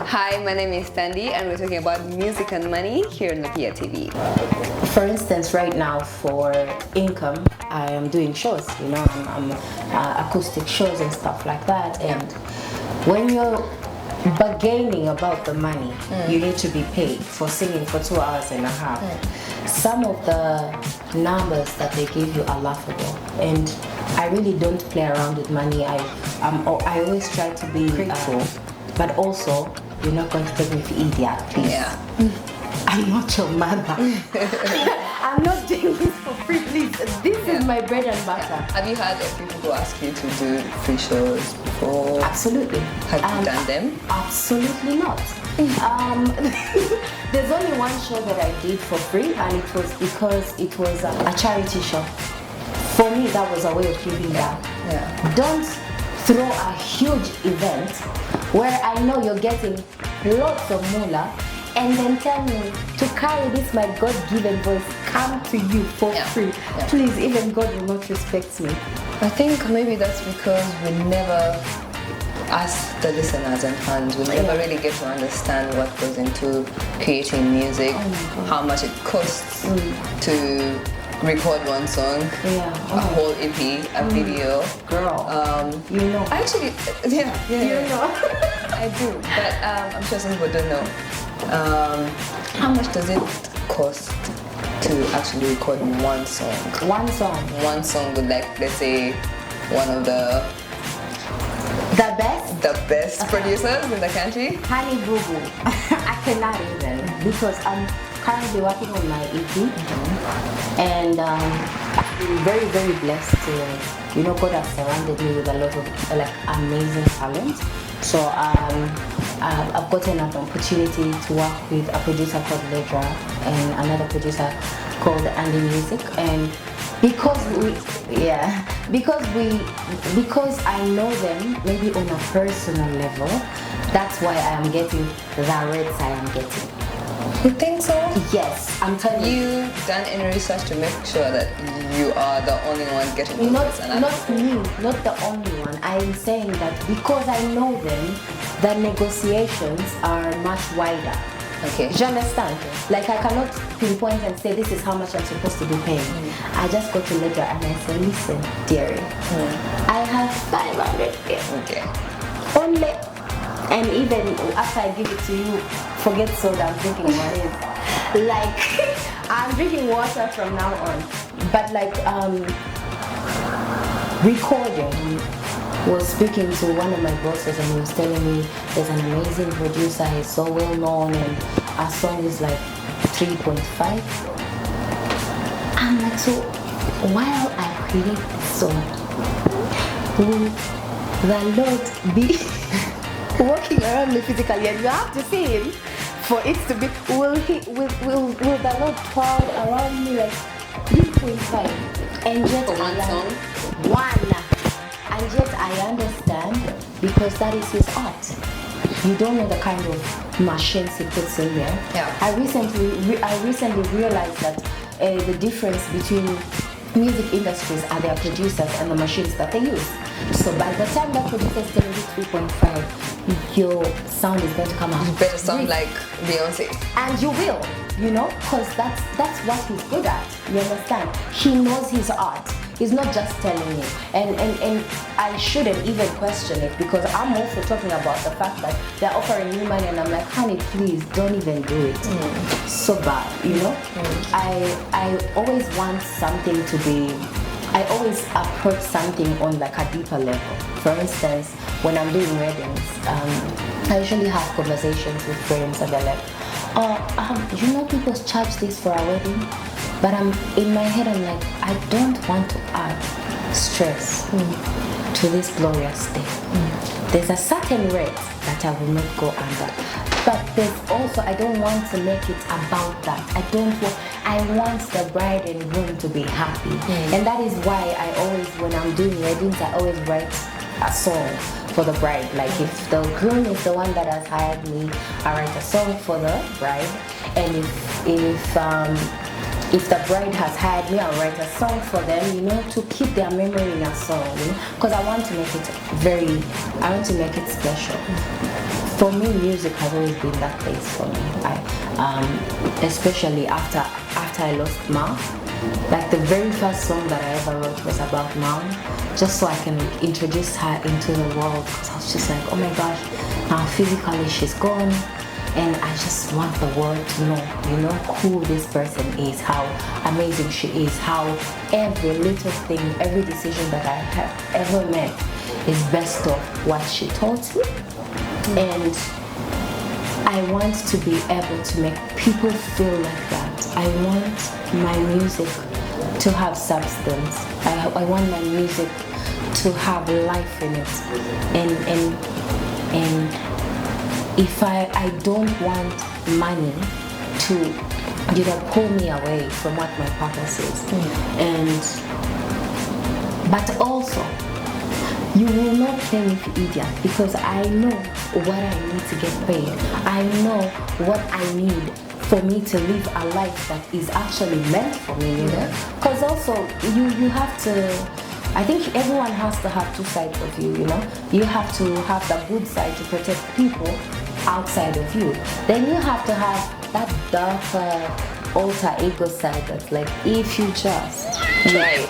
Hi, my name is Thandi and we're talking about music and money here on Lupiiya TV. For instance, right now for income, I am doing shows, I'm acoustic shows and stuff like that. And when you're bargaining about the money, you need to be paid for singing for 2 hours and a half. Some of the numbers that they give you are laughable, and I really don't play around with money. I always try to be grateful, but also you're not going to take me for Eediat, please. Yeah. I'm not your mother. I'm not doing this for free, please. This is my bread and butter. Have you had people who ask you to do free shows before? Absolutely. Have you done them? Absolutely not. There's only one show that I did for free, and it was because it was a charity show. For me, that was a way of giving back. Yeah. Don't throw a huge event where I know you're getting lots of moolah and then tell me to carry this my God-given voice come to you for free. Yeah. Please, even God will not respect me. I think maybe that's because we never, as the listeners and fans, we never really get to understand what goes into creating music, how much it costs to record one song, a whole EP, a video. Girl, you know. Actually, yeah. You know. I do, but I'm sure some people don't know. How much does it cost to actually record one song? One song. One song with, like, let's say, one of the best producers in the country? Honey Boo Boo. I cannot even, because I'm currently working on my EP, and I've been very, very blessed to, God has surrounded me with a lot of amazing talent. So I've gotten an opportunity to work with a producer called Ledra and another producer called Andy Music, and because I know them maybe on a personal level, that's why I am getting the rates I am getting. You think so? Yes, I'm telling you. You've done any research to make sure that you are the only one getting those rates? Not me, not the only one. I'm saying that because I know them, the negotiations are much wider. Okay. Do you understand? Like, I cannot pinpoint and say this is how much I'm supposed to be paying. I just go to Ledra and I say, listen, dearie, I have 500 here. Okay. Only. And even after I give it to you, forget soda, I'm drinking what is. Like, I'm drinking water from now on. But like, recording, was speaking to one of my bosses and he was telling me there's an amazing producer, he's so well known and our song is like 3.5. I'm like, so while I create this song, will the Lord be walking around me physically, and you have to see him for it to be, will the Lord twirl around me like 3.5 and yet for one song? And yet I understand, because that is his art. You don't know the kind of machines he puts in there. Yeah. I recently realized that the difference between music industries are their producers and the machines that they use. So by the time that producer is telling you 3.5, your sound is going to come out. You better sound like Beyonce. And you will, because that's what he's good at. You understand? He knows his art. He's not just telling you. And I shouldn't even question it, because I'm also talking about the fact that they're offering me money and I'm like, honey, please don't even do it. So bad, I always want something to be, I always approach something on like a deeper level. For instance, when I'm doing weddings, I usually have conversations with friends and they're like, people charge this for a wedding? But in my head, I'm like, I don't want to add stress to this glorious day. There's a certain rate that I will not go under. But there's also, I don't want to make it about that. I want the bride and groom to be happy. And that is why I always, when I'm doing weddings, I always write a song for the bride. Like, if the groom is the one that has hired me, I write a song for the bride. And if the bride has hired me, I'll write a song for them, to keep their memory in a song, because I want to make it special. for me, music has always been that place for me. Especially after I lost Mom. Like the very first song that I ever wrote was about Mom, just so I can introduce her into the world. Because I was just like, oh my gosh, now physically she's gone, and I just want the world to know, who this person is, how amazing she is, how every little thing, every decision that I have ever made is based off what she taught me. And I want to be able to make people feel like that. I want my music to have substance. I want my music to have life in it. And if I don't want money to pull me away from what my purpose is. But also, you will not pay me for Eediat because I know what I need to get paid. I know what I need for me to live a life that is actually meant for me, Because also, you have to, I think everyone has to have two sides of you, You have to have the good side to protect people outside of you. Then you have to have that darker alter ego side that's like, if you just, Right.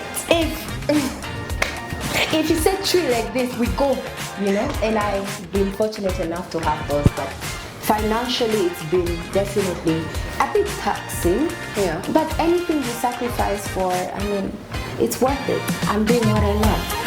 If you set tree like this, we go, And I've been fortunate enough to have those, but financially it's been definitely a bit taxing. Yeah. But anything you sacrifice for, it's worth it. I'm doing what I love.